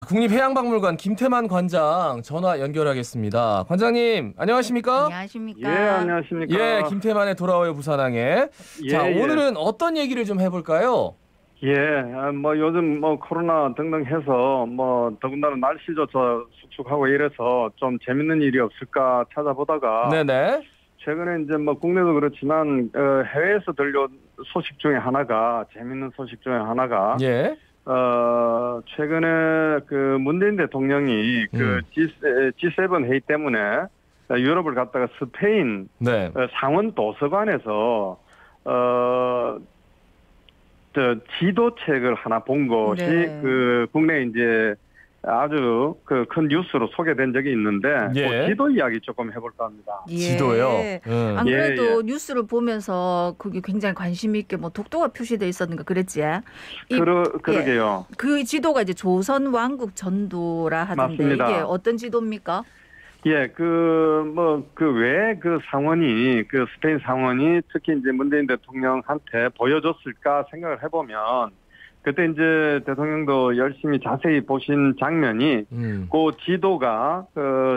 국립해양박물관 김태만 관장 전화 연결하겠습니다. 관장님 안녕하십니까? 안녕하십니까? 예, 안녕하십니까? 예, 김태만의 돌아와요 부산항에. 예, 자, 예. 오늘은 어떤 얘기를 좀 해볼까요? 예, 뭐 요즘 뭐 코로나 등등 해서 뭐 더군다나 날씨조차 축축하고 이래서 좀 재밌는 일이 없을까 찾아보다가 네네. 최근에 이제 뭐 국내도 그렇지만 해외에서 들려온 소식 중에 하나가 재밌는 소식 중에 하나가 예. 최근에 그 문재인 대통령이 그 G7 회의 때문에 유럽을 갔다가 스페인 네. 상원 도서관에서 지도책을 하나 본 것이 네. 그 국내 이제 아주 그 큰 뉴스로 소개된 적이 있는데 예. 그 지도 이야기 조금 해볼까 합니다. 예. 지도요? 안 그래도 예, 예. 뉴스를 보면서 그게 굉장히 관심 있게 뭐 독도가 표시되어 있었는가 그랬지? 그러게요. 예. 그 지도가 이제 조선 왕국 전도라 하던데 맞습니다. 이게 어떤 지도입니까? 예, 왜 그 상원이, 그 스페인 상원이 특히 이제 문재인 대통령한테 보여줬을까 생각을 해보면, 그때 이제 대통령도 열심히 자세히 보신 장면이, 그 지도가,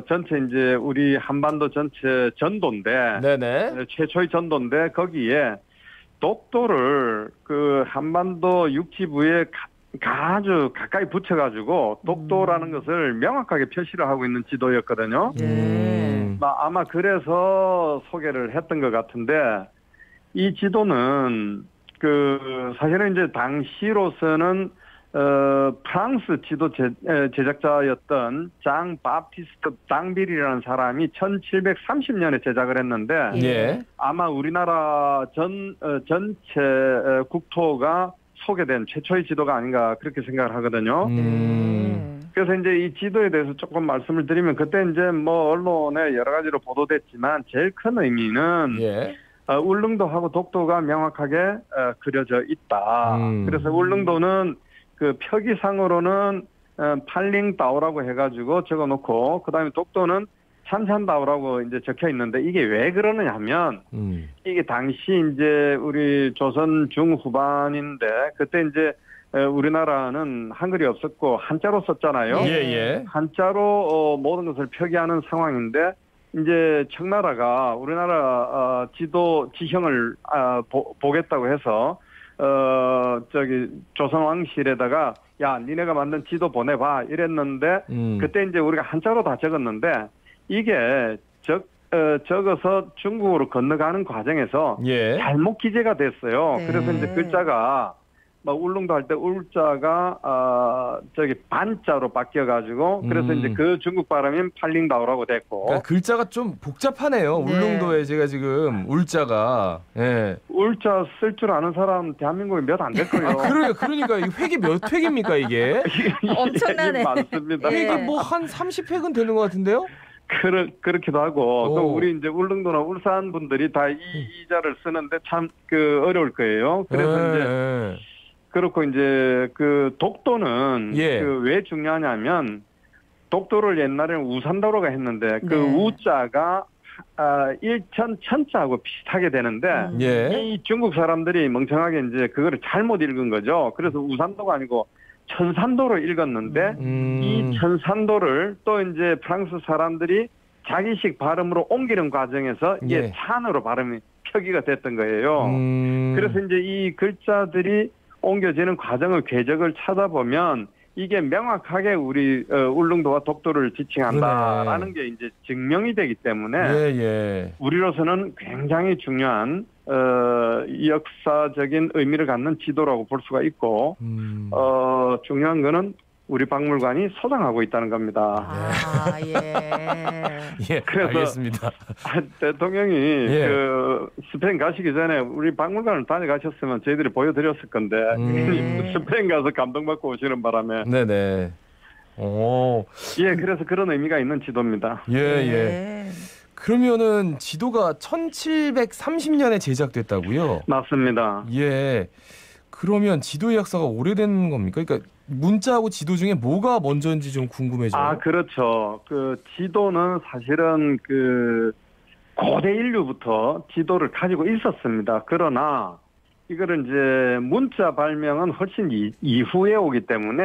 전체 이제 우리 한반도 전체 전도인데, 네네. 최초의 전도인데, 거기에 독도를 그 한반도 육지부에 아주 가까이 붙여가지고 독도라는 것을 명확하게 표시를 하고 있는 지도였거든요. 아마 그래서 소개를 했던 것 같은데 이 지도는 그 사실은 이제 당시로서는 프랑스 지도 제작자였던 장 바티스트 당빌이라는 사람이 1730년에 제작을 했는데 예. 아마 우리나라 전체 국토가 소개된 최초의 지도가 아닌가 그렇게 생각을 하거든요. 그래서 이제 이 지도에 대해서 조금 말씀을 드리면 그때 이제 뭐 언론에 여러 가지로 보도됐지만 제일 큰 의미는 예. 울릉도하고 독도가 명확하게 그려져 있다. 그래서 울릉도는 그 표기상으로는 팔링다오라고 해가지고 적어놓고 그다음에 독도는 찬산다오라고 이제 적혀 있는데 이게 왜 그러느냐 하면 이게 당시 이제 우리 조선 중후반인데 그때 이제 우리나라는 한글이 없었고 한자로 썼잖아요. 예. 한자로 모든 것을 표기하는 상황인데 이제 청나라가 우리나라 지도 지형을 보겠다고 해서 조선 왕실에다가 야 니네가 만든 지도 보내봐 이랬는데 그때 이제 우리가 한자로 다 적었는데 이게 적어서 중국으로 건너가는 과정에서 예. 잘못 기재가 됐어요. 네. 그래서 이제 글자가 막 울릉도 할 때 울자가 반자로 바뀌어가지고 그래서 이제 그 중국 발음인 팔링다오라고 됐고. 그러니까 글자가 좀 복잡하네요. 네. 울릉도에 제가 지금 울자가. 예. 울자 쓸 줄 아는 사람 대한민국에 몇 안 될 거예요. 아, 그래요. 그러니까 이 획이 몇 획입니까 이게? 엄청나네. 많습니다. 예. 획이 뭐 한 30획은 되는 것 같은데요? 그렇기도 하고 또 오. 우리 이제 울릉도나 울산 분들이 다 이 자를 쓰는데 참 어려울 거예요. 그래서 이제 그렇고 이제 그 독도는 예. 그 왜 중요하냐면 독도를 옛날에는 우산도로가 했는데 그 우자가 일천 천자하고 비슷하게 되는데 예. 이 중국 사람들이 멍청하게 이제 그거를 잘못 읽은 거죠. 그래서 우산도가 아니고 천산도로 읽었는데 이 천산도를 또 이제 프랑스 사람들이 자기식 발음으로 옮기는 과정에서 이게 예. 찬으로 발음이 표기가 됐던 거예요. 그래서 이제 이 글자들이 옮겨지는 과정의 궤적을 찾아보면 이게 명확하게 우리 울릉도와 독도를 지칭한다라는 게 이제 증명이 되기 때문에 예. 우리로서는 굉장히 중요한 역사적인 의미를 갖는 지도라고 볼 수가 있고 중요한 거는 우리 박물관이 소장하고 있다는 겁니다. 아, 예. 예, 그래서 알겠습니다. 대통령이 예. 그 스페인 가시기 전에 우리 박물관을 다녀가셨으면 저희들이 보여드렸을 건데 스페인 가서 감동받고 오시는 바람에 네네. 오. 예, 그래서 그런 의미가 있는 지도입니다. 예. 그러면은 지도가 1730년에 제작됐다고요? 맞습니다. 예. 그러면 지도의 역사가 오래된 겁니까? 그러니까 문자하고 지도 중에 뭐가 먼저인지 좀 궁금해져요. 아, 그렇죠. 그 지도는 사실은 그 고대 인류부터 지도를 가지고 있었습니다. 그러나 이거를 이제 문자 발명은 훨씬 이후에 오기 때문에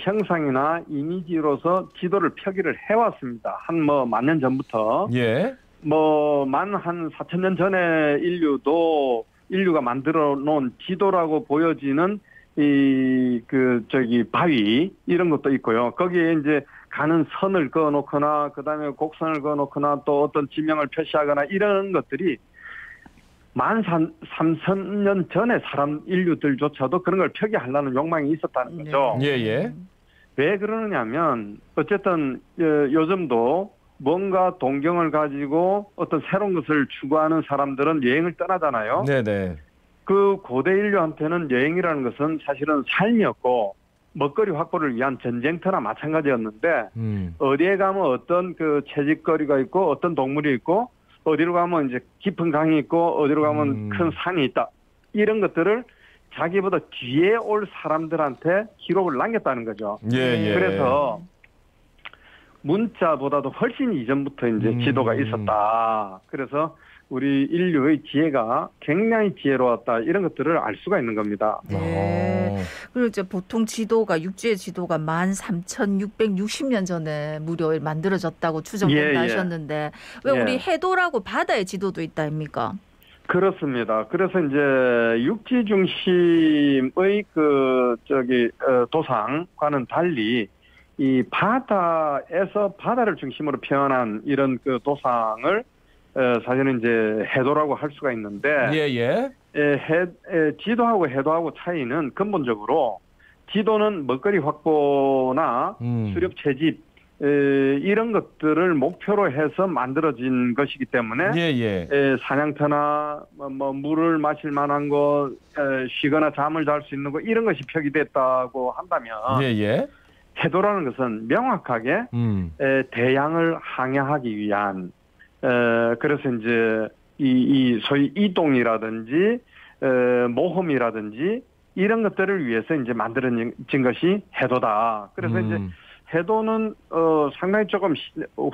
형상이나 이미지로서 지도를 표기를 해왔습니다. 한 뭐 만 년 전부터. 예. 뭐 만 한 4,000년 전에 인류가 만들어 놓은 지도라고 보여지는 바위 이런 것도 있고요. 거기에 이제 가는 선을 그어놓거나 그다음에 곡선을 그어놓거나 또 어떤 지명을 표시하거나 이런 것들이 13,000년 전에 인류들조차도 그런 걸 표기하려는 욕망이 있었다는 거죠. 예, 예. 왜 그러느냐면 어쨌든 요즘도 뭔가 동경을 가지고 어떤 새로운 것을 추구하는 사람들은 여행을 떠나잖아요. 네네. 그 고대 인류한테는 여행이라는 것은 사실은 삶이었고 먹거리 확보를 위한 전쟁터나 마찬가지였는데 어디에 가면 어떤 그 채집거리가 있고 어떤 동물이 있고 어디로 가면 이제 깊은 강이 있고 어디로 가면 큰 산이 있다. 이런 것들을 자기보다 뒤에 올 사람들한테 기록을 남겼다는 거죠. 예, 예. 그래서 문자보다도 훨씬 이전부터 이제 지도가 있었다. 그래서 우리 인류의 지혜가 굉장히 지혜로웠다. 이런 것들을 알 수가 있는 겁니다. 네. 그리고 이제 보통 육지의 지도가 13,660년 전에 무려 만들어졌다고 추정된다 하셨는데 왜 우리 해도라고 바다의 지도도 있다 아닙니까? 그렇습니다. 그래서 이제 육지 중심의 도상과는 달리 이 바다에서 바다를 중심으로 표현한 이런 그 도상을 사실은 이제 해도라고 할 수가 있는데, 지도하고 해도하고 차이는 근본적으로 지도는 먹거리 확보나 수렵 채집 이런 것들을 목표로 해서 만들어진 것이기 때문에 사냥터나 뭐 물을 마실 만한 거, 쉬거나 잠을 잘 수 있는 거 이런 것이 표기됐다고 한다면, 해도라는 것은 명확하게 대양을 항해하기 위한 그래서 이제 이 소위 이동이라든지 모험이라든지 이런 것들을 위해서 이제 만들어진 것이 해도다. 그래서 이제 해도는 상당히 조금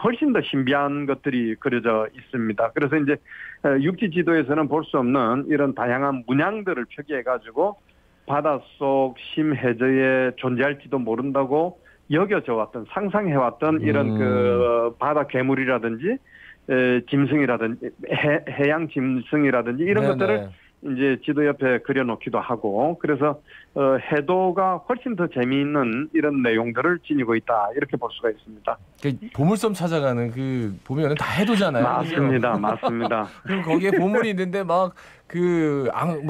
훨씬 더 신비한 것들이 그려져 있습니다. 그래서 이제 육지 지도에서는 볼 수 없는 이런 다양한 문양들을 표기해 가지고 바닷속 심해저에 존재할지도 모른다고 여겨져 왔던 상상해왔던 이런 그 바다 괴물이라든지 짐승이라든지 해양 짐승이라든지 이런 것들을 이제 지도 옆에 그려놓기도 하고 그래서 해도가 훨씬 더 재미있는 이런 내용들을 지니고 있다 이렇게 볼 수가 있습니다. 보물섬 찾아가는 그 보면은 다 해도잖아요. 맞습니다, 맞습니다. 그리고 거기에 보물이 있는데 막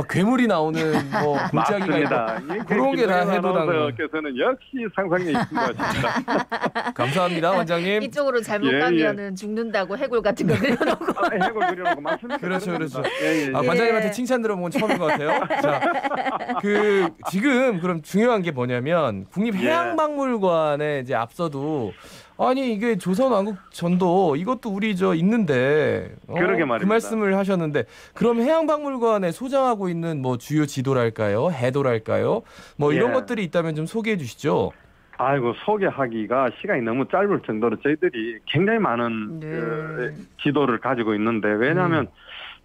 괴물이 나오는 뭐 골짜기가 있고 그런 게 다 해도라는 거께서는 역시 상상에 있는 것 같습니다. 감사합니다, 원장님. 이쪽으로 잘못 가면은 죽는다고 해골 같은 거 그려놓고. 해골 그려놓고 맞습니다. 그렇죠. 관장님한테 칭찬 들어본 건 처음인 것 같아요. 자, 지금 그럼 중요한 게 뭐냐면 국립해양박물관에 이제 앞서도 아니 이게 조선왕국전도 이것도 우리 있는데 그러게 말입니다. 그 말씀을 하셨는데 그럼 해양박물관에 소장하고 있는 뭐 주요 지도랄까요, 해도랄까요, 뭐 이런 것들이 있다면 좀 소개해 주시죠. 아이고 소개하기가 시간이 너무 짧을 정도로 저희들이 굉장히 많은 지도를 가지고 있는데 왜냐하면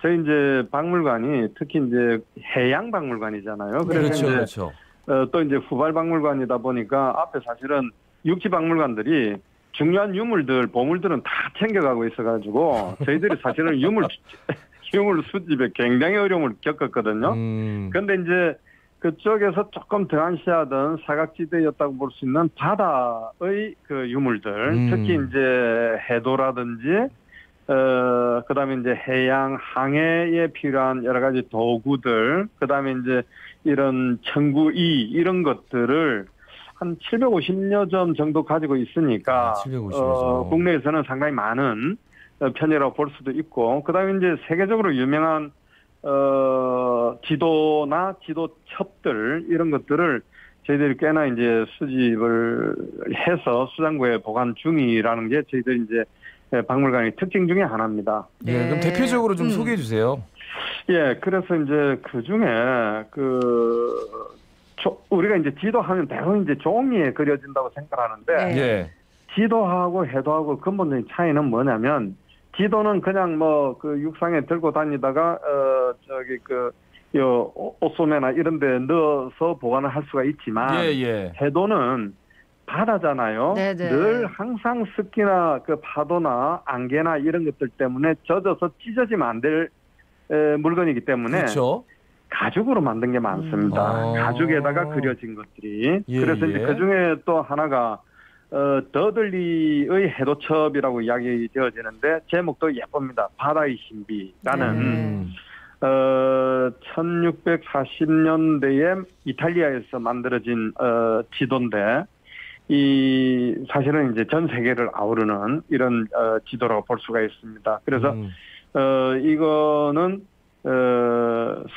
저희 이제 박물관이 특히 이제 해양박물관이잖아요. 그렇죠. 또 이제 후발박물관이다 보니까 앞에 사실은 육지박물관들이 중요한 보물들은 다 챙겨가고 있어가지고 저희들이 사실은 유물 수집에 굉장히 어려움을 겪었거든요. 그런데 이제 그쪽에서 조금 등한시하던 사각지대였다고 볼 수 있는 바다의 그 유물들, 특히 이제 해도라든지 그다음에 이제 해양 항해에 필요한 여러 가지 도구들, 그다음에 이제 이런 청구이 이런 것들을 한 750여 점 정도 가지고 있으니까 750여 국내에서는 상당히 많은 편이라고 볼 수도 있고 그다음에 이제 세계적으로 유명한 지도나 지도첩들 이런 것들을 저희들이 꽤나 이제 수집을 해서 수장고에 보관 중이라는 게 저희들 이제 박물관의 특징 중에 하나입니다. 그럼 대표적으로 좀 소개해 주세요. 그래서 이제 그 중에 우리가 이제 지도하면 대부분 이제 종이에 그려진다고 생각하는데 지도하고 해도하고 근본적인 차이는 뭐냐면 지도는 그냥 뭐 그 육상에 들고 다니다가 옷소매나 이런 데 넣어서 보관을 할 수가 있지만 해도는 바다잖아요. 네네. 늘 항상 습기나 그 파도나 안개나 이런 것들 때문에 젖어서 찢어지면 안 될 물건이기 때문에 그렇죠. 가죽으로 만든 게 많습니다. 가죽에다가 그려진 것들이. 그래서 이제 그 중에 또 하나가 더들리의 해도첩이라고 이야기 되어지는데 제목도 예쁩니다. 바다의 신비라는 1640년대에 이탈리아에서 만들어진 지도인데 사실은 이제 전 세계를 아우르는 이런 지도라고 볼 수가 있습니다. 그래서 이거는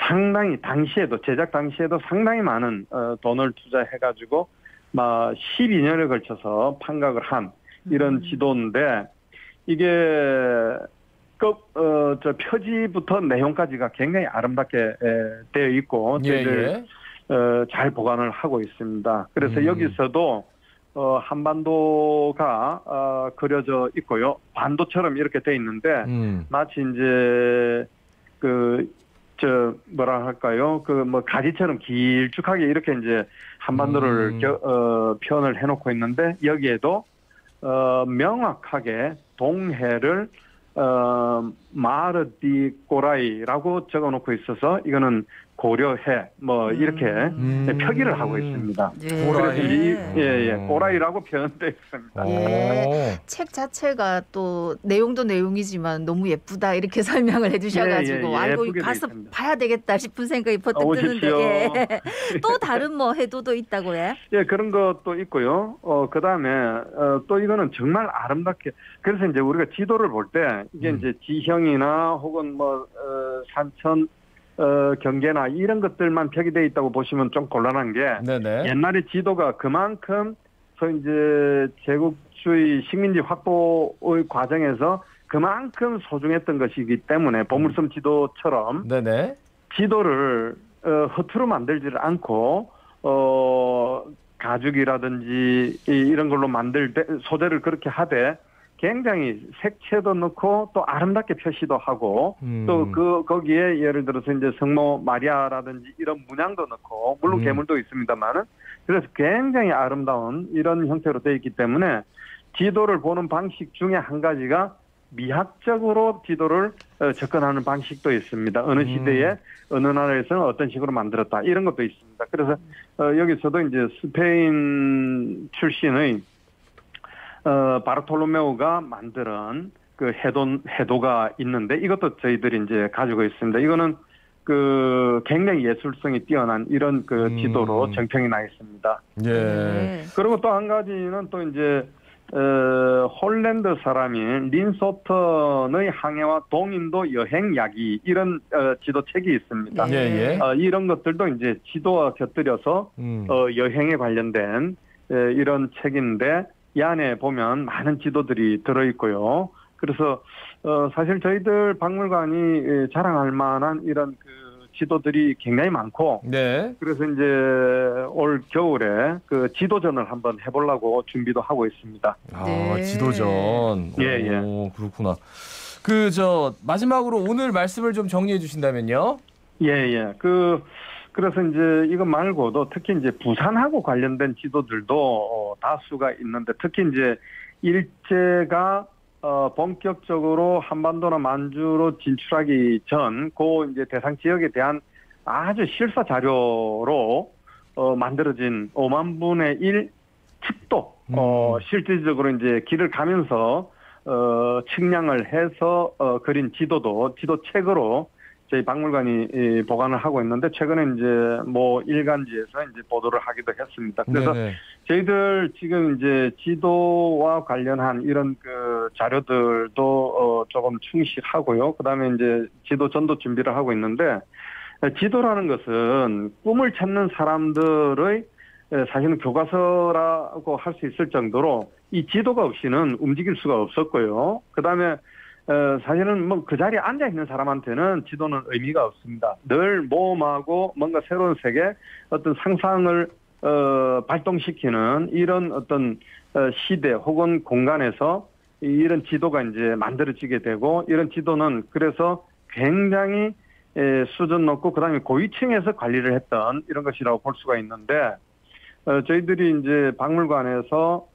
상당히 제작 당시에도 상당히 많은 돈을 투자해가지고 12년에 걸쳐서 판각을 한 이런 지도인데 이게 저 표지부터 내용까지가 굉장히 아름답게 되어 있고 저희들 잘 보관을 하고 있습니다. 그래서 여기서도 한반도가 그려져 있고요. 반도처럼 이렇게 돼 있는데 마치 이제 뭐라 할까요? 가지처럼 길쭉하게 이렇게 이제 한반도를 표현을 해놓고 있는데 여기에도 명확하게 동해를 마르디 꼬라이라고 적어놓고 있어서 이거는 고려해 이렇게 표기를 하고 있습니다. 그래서 꼬라이라고 표현되어 있습니다. 책 자체가 또 내용도 내용이지만 너무 예쁘다 이렇게 설명을 해주셔가지고 알고 가서 봐야 되겠다 싶은 생각이 퍼뜩 드는데 또 다른 해도도 있다고 해? 그런 것도 있고요. 그 다음에 또 이거는 정말 아름답게 그래서 이제 우리가 지도를 볼 때 이게 이제 지형이나 혹은 산천 경계나 이런 것들만 표기되어 있다고 보시면 좀 곤란한 게 옛날에 지도가 그만큼 이제 제국주의 식민지 확보의 과정에서 그만큼 소중했던 것이기 때문에 보물섬 지도처럼 지도를 허투루 만들지를 않고 가죽이라든지 이런 걸로 만들 때 소재를 그렇게 하되 굉장히 색채도 넣고 또 아름답게 표시도 하고 또 거기에 예를 들어서 이제 성모 마리아라든지 이런 문양도 넣고 물론 괴물도 있습니다만은 그래서 굉장히 아름다운 이런 형태로 되어 있기 때문에 지도를 보는 방식 중에 한 가지가 미학적으로 지도를 접근하는 방식도 있습니다. 어느 시대에 어느 나라에서는 어떤 식으로 만들었다 이런 것도 있습니다. 그래서 여기서도 이제 스페인 출신의 바르톨로메오가 만든 그 해도가 있는데 이것도 저희들이 이제 가지고 있습니다. 이거는 굉장히 예술성이 뛰어난 이런 지도로 정평이 나 있습니다. 그리고 또 한 가지는 또 이제 홀랜드 사람인 린소턴의 항해와 동인도 여행 이야기 이런 지도책이 있습니다. 이런 것들도 이제 지도와 곁들여서 여행에 관련된 이런 책인데 이 안에 보면 많은 지도들이 들어있고요. 그래서 사실 저희들 박물관이 자랑할 만한 이런 지도들이 굉장히 많고 그래서 이제 올 겨울에 지도전을 한번 해보려고 준비도 하고 있습니다. 지도전. 오, 그렇구나. 마지막으로 오늘 말씀을 좀 정리해 주신다면요. 그래서 이제 이거 말고도 특히 이제 부산하고 관련된 지도들도 다수가 있는데 특히 이제 일제가 본격적으로 한반도나 만주로 진출하기 전 이제 대상 지역에 대한 아주 실사 자료로 만들어진 5만 분의 1 측도 실질적으로 이제 길을 가면서 측량을 해서 그린 지도책으로 저희 박물관이 보관을 하고 있는데 최근에 이제 일간지에서 이제 보도를 하기도 했습니다. 그래서 저희들 지금 이제 지도와 관련한 이런 자료들도 조금 충실하고요. 그다음에 이제 지도전도 준비를 하고 있는데 지도라는 것은 꿈을 찾는 사람들의 사실은 교과서라고 할 수 있을 정도로 이 지도가 없이는 움직일 수가 없었고요. 그다음에 사실은 그 자리에 앉아 있는 사람한테는 지도는 의미가 없습니다. 늘 모험하고 뭔가 새로운 세계, 어떤 상상을 발동시키는 이런 어떤 시대 혹은 공간에서 이런 지도가 이제 만들어지게 되고 이런 지도는 그래서 굉장히 수준 높고 그다음에 고위층에서 관리를 했던 이런 것이라고 볼 수가 있는데 저희들이 이제 박물관에서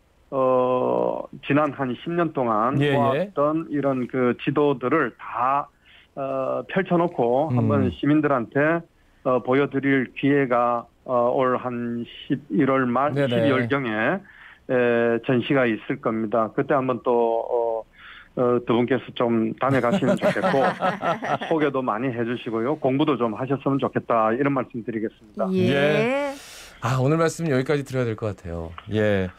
지난 한 10년 동안 모았던 이런 그 지도들을 다 펼쳐놓고 한번 시민들한테 보여드릴 기회가 올 한 11월 말, 12월경에 전시가 있을 겁니다. 그때 한번 또 두 분께서 좀 다녀가시면 좋겠고 소개도 많이 해주시고요. 공부도 좀 하셨으면 좋겠다 이런 말씀 드리겠습니다. 예. 아 오늘 말씀 여기까지 드려야 될 것 같아요. 예.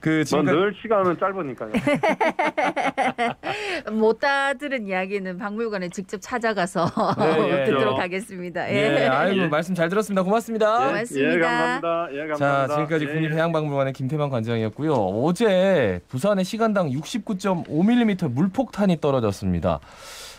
그 지금까지 늘 시간은 짧으니까요. 못 다 들은 이야기는 박물관에 직접 찾아가서 듣도록 하겠습니다. 예. 아이고 말씀 잘 들었습니다. 고맙습니다. 고맙습니다. 예, 감사합니다. 예, 감사합니다. 자, 지금까지 국립해양박물관의 김태만 관장이었고요. 어제 부산에 시간당 69.5mm 물폭탄이 떨어졌습니다.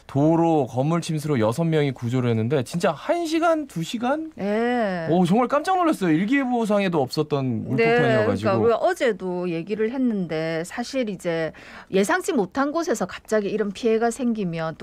도로 건물 침수로 6명이 구조를 했는데 진짜 1시간, 2시간? 네. 오, 정말 깜짝 놀랐어요. 일기예보상에도 없었던 물폭탄이어가지고. 그러니까 우리가 어제도 얘기를 했는데 사실 이제 예상치 못한 곳에서 갑자기 이런 피해가 생기면 또